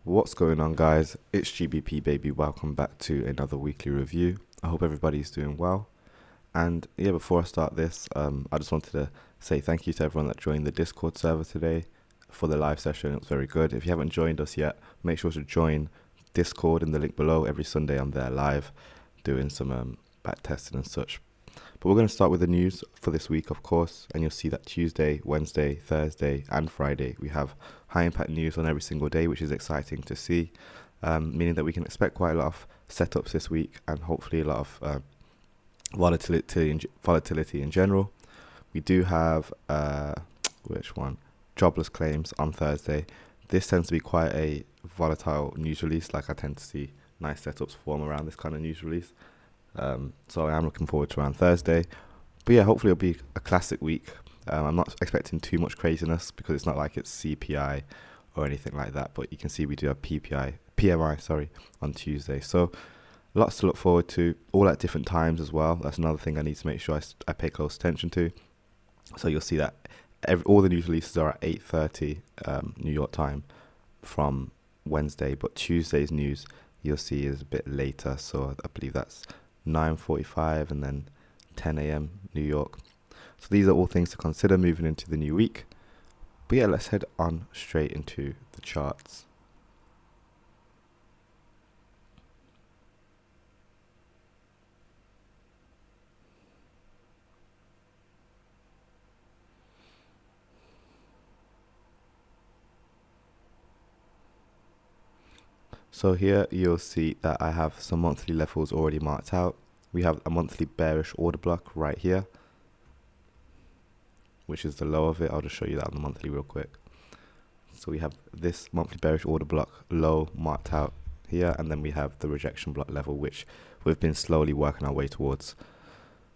What's going on, guys? It's GBP baby. Welcome back to another weekly review. I hope everybody's doing well. And yeah, before I start this, I just wanted to say thank you to everyone that joined the Discord server today for the live session. It was very good. If you haven't joined us yet, make sure to join Discord in the link below. Every Sunday I'm there live doing some back testing and such. But we're going to start with the news for this week, of course, and you'll see that Tuesday, Wednesday, Thursday, and Friday we have high impact news on every single day, which is exciting to see, meaning that we can expect quite a lot of setups this week and hopefully a lot of volatility in general. We do have jobless claims on Thursday. This tends to be quite a volatile news release. Like, I tend to see nice setups form around this kind of news release. So I am looking forward to around Thursday. But yeah, hopefully it'll be a classic week. I'm not expecting too much craziness because it's not like it's CPI or anything like that. But you can see we do have PMI on Tuesday. So lots to look forward to, all at different times as well. That's another thing I need to make sure I pay close attention to. So you'll see that all the news releases are at 8:30 New York time from Wednesday. But Tuesday's news you'll see is a bit later. So I believe that's 9:45 and then 10 a.m. New York. So these are all things to consider moving into the new week. But yeah, let's head on straight into the charts. So here you'll see that I have some monthly levels already marked out. We have a monthly bearish order block right here, which is the low of it. I'll just show you that on the monthly real quick. So we have this monthly bearish order block low marked out here, and then we have the rejection block level, which we've been slowly working our way towards.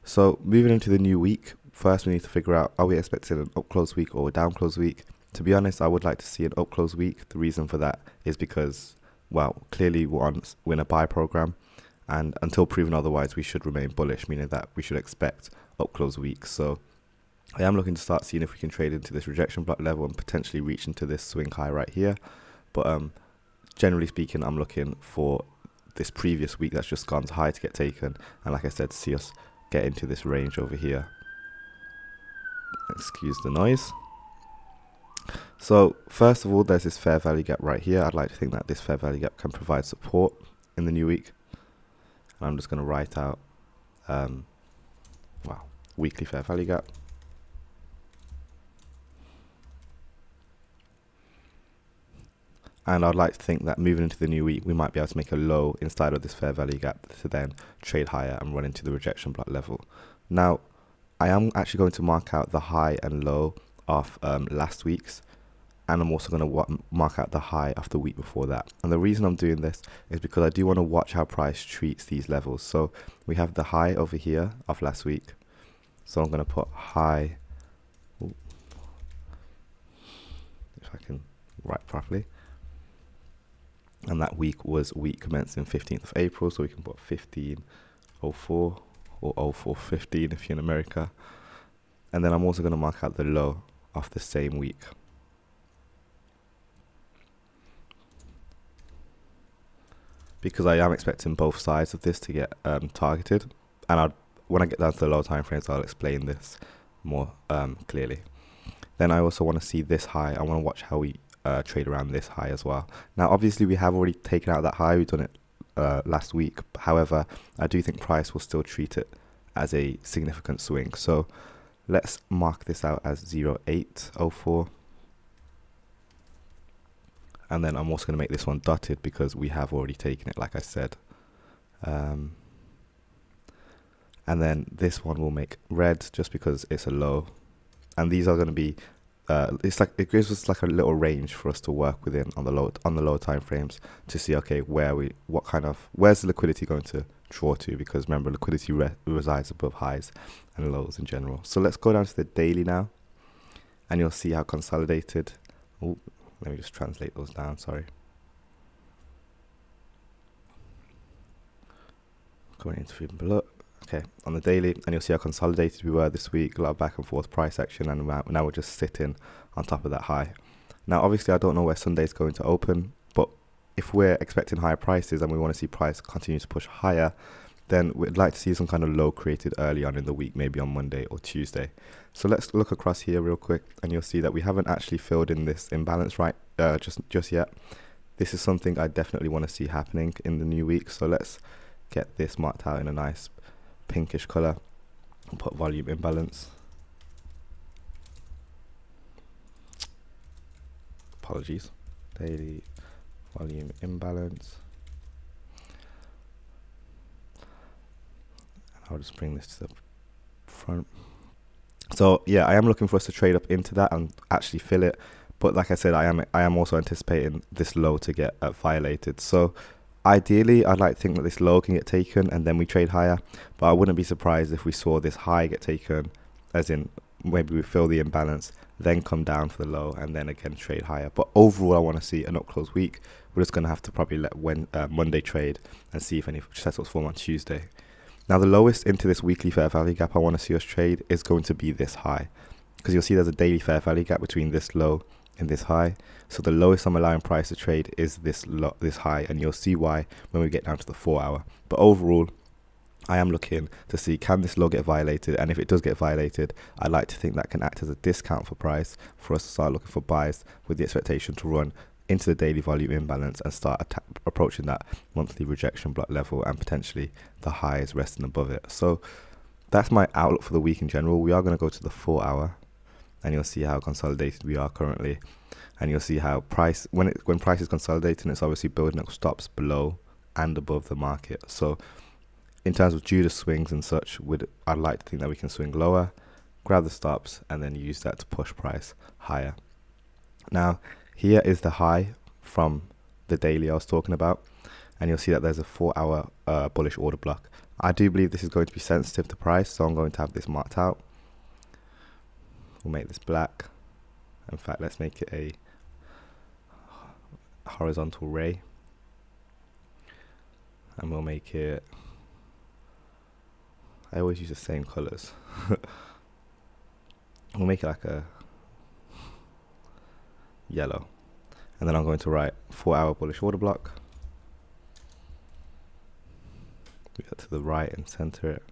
So moving into the new week, first we need to figure out, are we expecting an up close week or a down close week? To be honest, I would like to see an up close week. The reason for that is because, well, clearly we're in a buy program, and until proven otherwise, we should remain bullish, meaning that we should expect up close weeks. So I am looking to start seeing if we can trade into this rejection block level and potentially reach into this swing high right here. But generally speaking, I'm looking for this previous week that's just gone high to get taken, and like I said, see us get into this range over here. Excuse the noise. So first of all, there's this fair value gap right here. I'd like to think that this fair value gap can provide support in the new week. And I'm just going to write out weekly fair value gap. And I'd like to think that moving into the new week, we might be able to make a low inside of this fair value gap to then trade higher and run into the rejection block level. Now, I am actually going to mark out the high and low of last week's, and I'm also going to mark out the high of the week before that. And the reason I'm doing this is because I do want to watch how price treats these levels. So we have the high over here of last week. So I'm going to put high, if I can write properly. And that week was week commencing 15th of April. So we can put 1504 or 0415 if you're in America. And then I'm also going to mark out the low of the same week. Because I am expecting both sides of this to get targeted. And when I get down to the lower time frames, I'll explain this more clearly. Then I also want to see this high. I want to watch how we trade around this high as well. Now, obviously, we have already taken out that high. We've done it last week. However, I do think price will still treat it as a significant swing. So let's mark this out as 0804. And then I'm also going to make this one dotted because we have already taken it, like I said. And then this one will make red just because it's a low. And these are going to be, it gives us like a little range for us to work within on the low time frames to see, okay, where's the liquidity going to draw to? Because remember, liquidity resides above highs and lows in general. So let's go down to the daily now, and you'll see how consolidated. Let me just translate those down, sorry. Going into even below. Okay, on the daily, and you'll see how consolidated we were this week, a lot of back and forth price action, and now we're just sitting on top of that high. Now, obviously, I don't know where Sunday's going to open, but if we're expecting higher prices and we want to see price continue to push higher, then we'd like to see some kind of low created early on in the week, maybe on Monday or Tuesday. So let's look across here real quick, and you'll see that we haven't actually filled in this imbalance just yet. This is something I definitely want to see happening in the new week. So let's get this marked out in a nice pinkish color and put volume imbalance. Apologies. Daily volume imbalance. I'll just bring this to the front. So yeah, I am looking for us to trade up into that and actually fill it. But like I said, I am also anticipating this low to get violated. So ideally, I'd like to think that this low can get taken and then we trade higher. But I wouldn't be surprised if we saw this high get taken, as in maybe we fill the imbalance, then come down for the low and then again trade higher. But overall, I want to see an up close week. We're just going to have to probably let Monday trade and see if any setups form on Tuesday. Now, the lowest into this weekly fair value gap I want to see us trade is going to be this high, because you'll see there's a daily fair value gap between this low and this high. So the lowest I'm allowing price to trade is this high, and you'll see why when we get down to the 4 hour. But overall, I am looking to see, can this low get violated? And if it does get violated, I'd like to think that can act as a discount for price for us to start looking for buys with the expectation to run into the daily volume imbalance and start approaching that monthly rejection block level and potentially the highs resting above it. So that's my outlook for the week in general. We are going to go to the 4 hour, and you'll see how consolidated we are currently, and you'll see how price, when price is consolidating, it's obviously building up stops below and above the market. So in terms of Judas swings and such, I'd like to think that we can swing lower, grab the stops, and then use that to push price higher. Now, here is the high from the daily I was talking about, and you'll see that there's a 4 hour bullish order block. I do believe this is going to be sensitive to price, so I'm going to have this marked out. We'll make this black. In fact, let's make it a horizontal ray, and we'll make it, I always use the same colors. We'll make it like a yellow, and then I'm going to write 4 hour bullish order block. We go to the right and center it.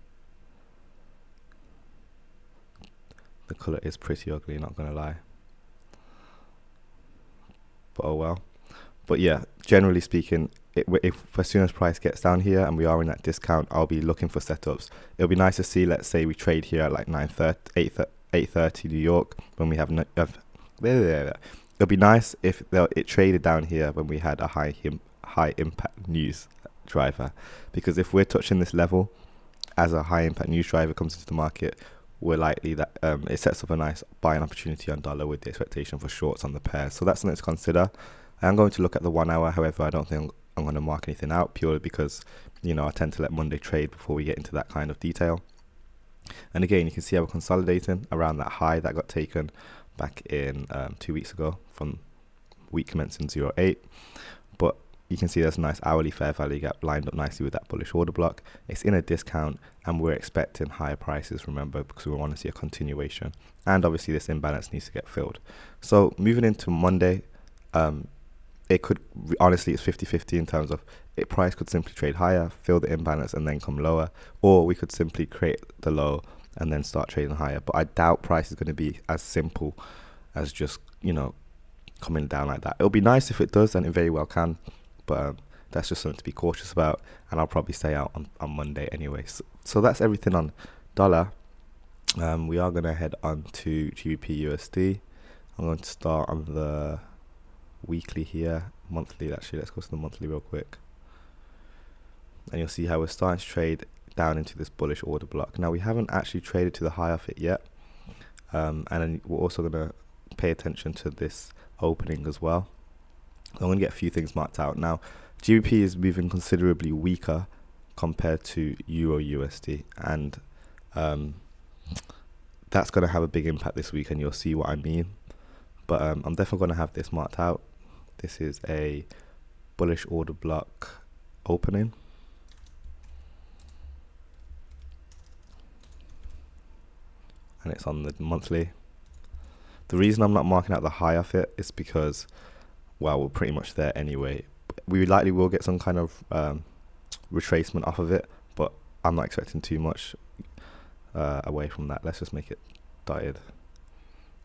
The color is pretty ugly, not gonna lie, but oh well. But yeah, generally speaking, if as soon as price gets down here and we are in that discount, I'll be looking for setups. It'll be nice to see, let's say we trade here at like 8:30 New York when we have it'll be nice if it traded down here when we had a high impact news driver, because if we're touching this level as a high impact news driver comes into the market, we're likely that it sets up a nice buying opportunity on dollar with the expectation for shorts on the pairs. So that's something to consider. I am going to look at the 1 hour. However, I don't think I'm going to mark anything out, purely because, you know, I tend to let Monday trade before we get into that kind of detail. And again, you can see how we're consolidating around that high that got taken back in 2 weeks ago from week commencing 08. But you can see there's a nice hourly fair value gap lined up nicely with that bullish order block. It's in a discount, and we're expecting higher prices, remember, because we want to see a continuation. And obviously this imbalance needs to get filled. So moving into Monday, it could, honestly, it's 50-50 in terms of price could simply trade higher, fill the imbalance, and then come lower, or we could simply create the low and then start trading higher. But I doubt price is going to be as simple as just, you know, coming down like that. It'll be nice if it does, and it very well can, but that's just something to be cautious about, and I'll probably stay out on Monday anyway. So that's everything on dollar. We are going to head on to GBP USD. I'm going to start on the weekly here, monthly actually. Let's go to the monthly real quick, and you'll see how we're starting to trade down into this bullish order block. Now, we haven't actually traded to the high of it yet, and then we're also going to pay attention to this opening as well. I'm going to get a few things marked out. Now, GBP is moving considerably weaker compared to Euro USD, and that's going to have a big impact this week, and you'll see what I mean. But I'm definitely going to have this marked out. This is a bullish order block opening. And it's on the monthly. The reason I'm not marking out the high of it is because, well, we're pretty much there anyway. we likely will get some kind of retracement off of it, but I'm not expecting too much away from that. Let's just make it dotted,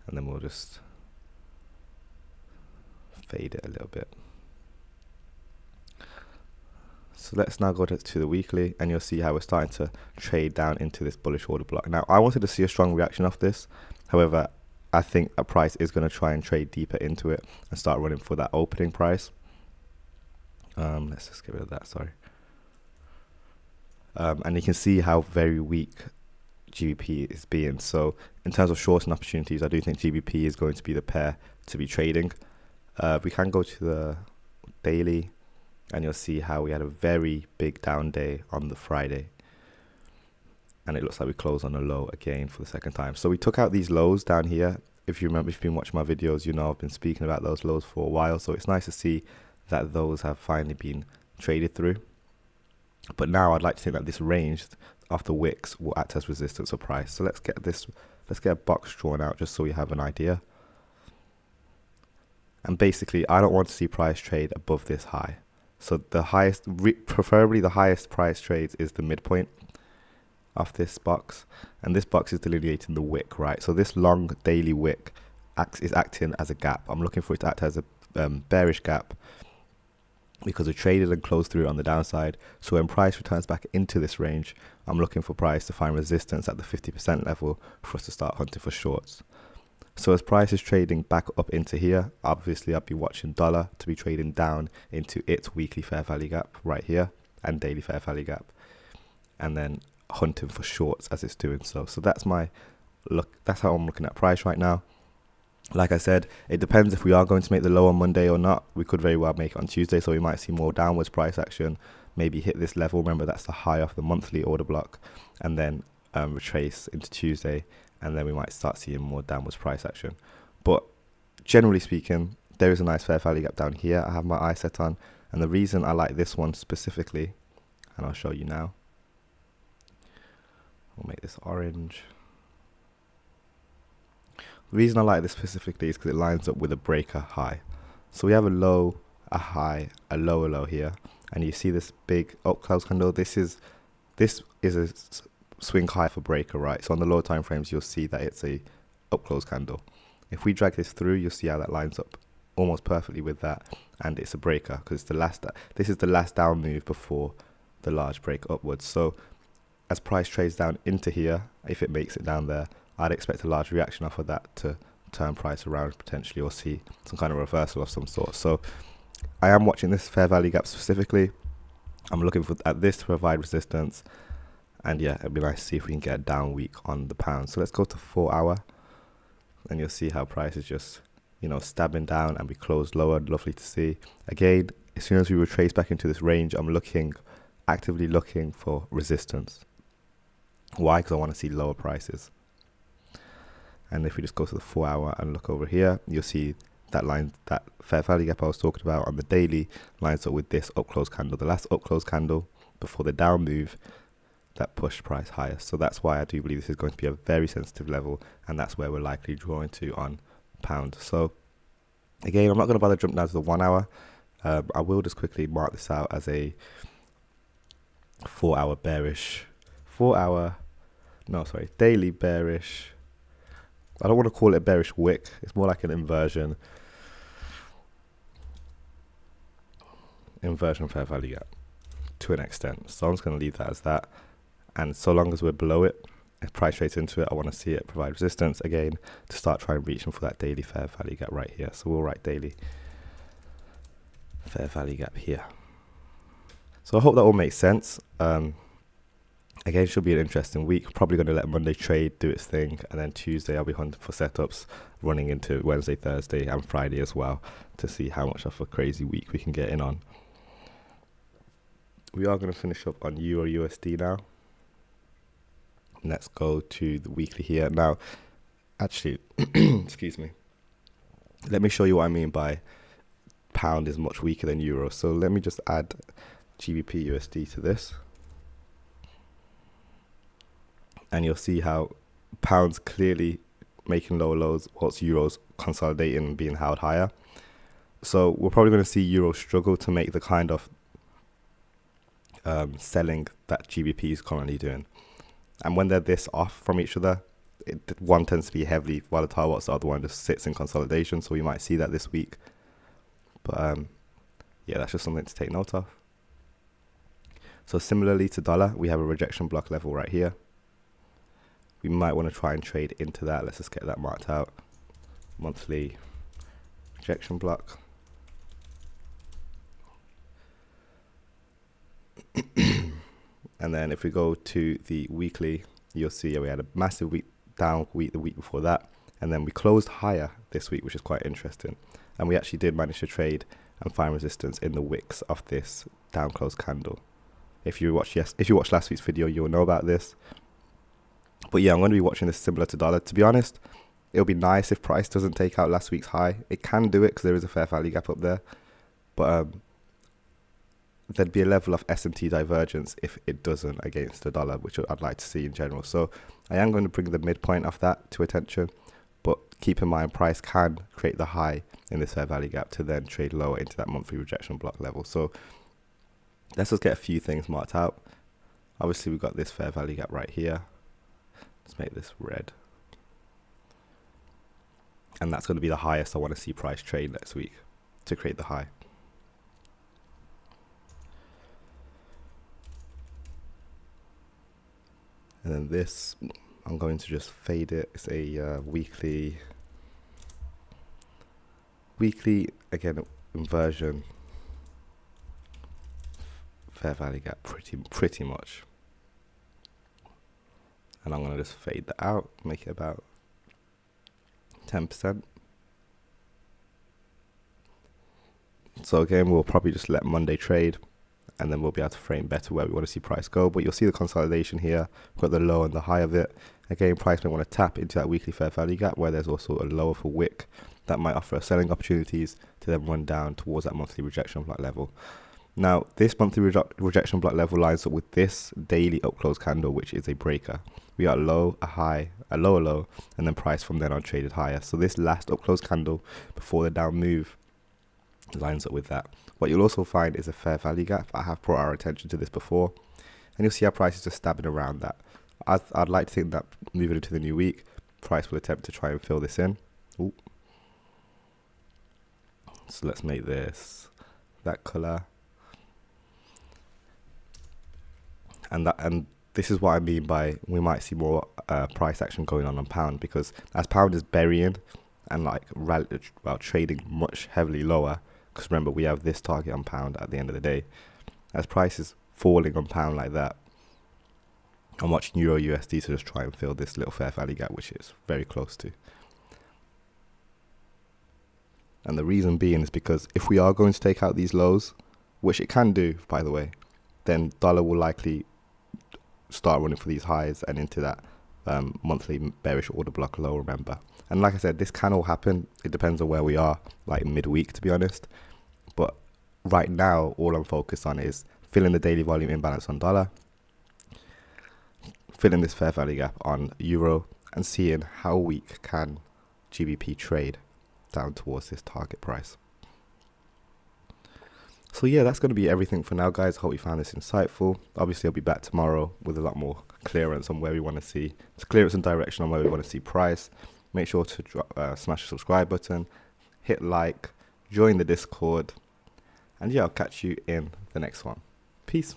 and then we'll just fade it a little bit. So let's now go to the weekly, and you'll see how we're starting to trade down into this bullish order block. Now, I wanted to see a strong reaction off this. However, I think a price is going to try and trade deeper into it and start running for that opening price. Let's just get rid of that, sorry. And you can see how very weak GBP is being. So in terms of shorting opportunities, I do think GBP is going to be the pair to be trading. We can go to the daily, and you'll see how we had a very big down day on the Friday. And it looks like we closed on a low again for the second time. So we took out these lows down here. If you remember, if you've been watching my videos, you know I've been speaking about those lows for a while. So it's nice to see that those have finally been traded through. But now I'd like to think that this range of the wicks will act as resistance for price. So let's get a box drawn out just so we have an idea. And basically, I don't want to see price trade above this high. So the highest, preferably the highest price trades is the midpoint of this box. And this box is delineating the wick, right? So this long daily wick is acting as a gap. I'm looking for it to act as a bearish gap because we traded and closed through on the downside. So when price returns back into this range, I'm looking for price to find resistance at the 50% level for us to start hunting for shorts. So as price is trading back up into here, obviously I'll be watching dollar to be trading down into its weekly fair value gap right here and daily fair value gap, and then hunting for shorts as it's doing so. So that's my look. That's how I'm looking at price right now. Like I said, it depends if we are going to make the low on Monday or not. We could very well make it on Tuesday, so we might see more downwards price action, maybe hit this level. Remember, that's the high of the monthly order block, and then retrace into Tuesday, and then we might start seeing more downwards price action. But generally speaking, there is a nice fair value gap down here I have my eye set on, and the reason I like this one specifically, and I'll show you now. We'll make this orange. The reason I like this specifically is because it lines up with a breaker high. So we have a low, a high, a lower low here, and you see this big up close candle. This is a swing high for breaker, right? So on the lower time frames, you'll see that it's a up close candle. If we drag this through, you'll see how that lines up almost perfectly with that, and it's a breaker because this is the last down move before the large break upwards. So as price trades down into here, if it makes it down there, I'd expect a large reaction off of that to turn price around potentially, or see some kind of reversal of some sort. So I am watching this fair value gap specifically. I'm looking at this to provide resistance, and yeah, it'd be nice to see if we can get a down week on the pound. So let's go to 4 hour, and you'll see how price is just, you know, stabbing down, and we closed lower. Lovely to see. Again, as soon as we retrace back into this range, I'm actively looking for resistance. Why? Because I want to see lower prices. And if we just go to the 4 hour and look over here, you'll see that line, that fair value gap I was talking about on the daily, lines up with this up close candle, the last up close candle before the down move that pushed price higher. So that's why I do believe this is going to be a very sensitive level, and that's where we're likely drawing to on pound. So again, I'm not going to bother jumping down to the 1 hour. I will just quickly mark this out as a 4 hour bearish, daily bearish. I don't want to call it a bearish wick. It's more like an inversion fair value gap to an extent. So I'm just going to leave that as that. And so long as we're below it, if price trades into it, I want to see it provide resistance again to start trying reaching for that daily fair value gap right here. So we'll write daily fair value gap here. So I hope that all makes sense. Again, it should be an interesting week. Probably going to let Monday trade do its thing, and then Tuesday I'll be hunting for setups running into Wednesday, Thursday and Friday as well, to see how much of a crazy week we can get in on. We are going to finish up on Euro USD now. Let's go to the weekly here. Now, actually, excuse me. Let me show you what I mean by pound is much weaker than euro. So let me just add GBP USD to this. And you'll see how pound's clearly making lower lows whilst euro's consolidating and being held higher. So we're probably going to see euro struggle to make the kind of selling that GBP is currently doing. And when they're this off from each other, one tends to be heavily volatile, whilst the other one just sits in consolidation. So we might see that this week. But yeah, that's just something to take note of. So similarly to dollar, we have a rejection block level right here. We might want to try and trade into that. Let's just get that marked out. Monthly rejection block. And then if we go to the weekly, you'll see we had a massive down week the week before that. And then we closed higher this week, which is quite interesting. And we actually did manage to trade and find resistance in the wicks of this down close candle. If you watched last week's video, you'll know about this. But yeah, I'm going to be watching this similar to dollar. To be honest, it'll be nice if price doesn't take out last week's high. It can do it because there is a fair value gap up there. But there'd be a level of S&T divergence if it doesn't against the dollar, which I'd like to see in general. So I am going to bring the midpoint of that to attention. But keep in mind, price can create the high in this fair value gap to then trade lower into that monthly rejection block level. So let's just get a few things marked out. Obviously, we've got this fair value gap right here. Let's make this red. And that's going to be the highest I want to see price trade next week to create the high. And then this, I'm going to just fade it. It's a weekly, again, inversion. Fair value gap, pretty much. And I'm going to just fade that out, make it about 10%. So again, we'll probably just let Monday trade, and then we'll be able to frame better where we want to see price go. But you'll see the consolidation here. We've got the low and the high of it. Again, price may want to tap into that weekly fair value gap where there's also a lower for wick that might offer selling opportunities to then run down towards that monthly rejection block level. Now, this monthly rejection block level lines up with this daily up close candle, which is a breaker. We got a low, a high, a lower low, and then price from then on traded higher. So this last up close candle before the down move lines up with that. What you'll also find is a fair value gap. I have brought our attention to this before, and you'll see our price is just stabbing around that. I'd like to think that moving into the new week, price will attempt to try and fill this in. Ooh. So let's make this that color. And this is what I mean by we might see more price action going on pound, because as pound is burying and trading much heavily lower, because remember we have this target on pound at the end of the day, as price is falling on pound like that, I'm watching Euro USD to just try and fill this little fair value gap, which is very close to. And the reason being is because if we are going to take out these lows, which it can do, by the way, then dollar will likely start running for these highs and into that monthly bearish order block low, remember. And like I said, this can all happen. It depends on where we are, like midweek, to be honest. But right now, all I'm focused on is filling the daily volume imbalance on dollar, filling this fair value gap on euro, and seeing how weak can GBP trade down towards this target price. So yeah, that's going to be everything for now, guys. Hope you found this insightful. Obviously, I'll be back tomorrow with a lot more clearance on where we want to see, clearance and direction on where we want to see price. Make sure to smash the subscribe button, hit like, join the Discord, and yeah, I'll catch you in the next one. Peace.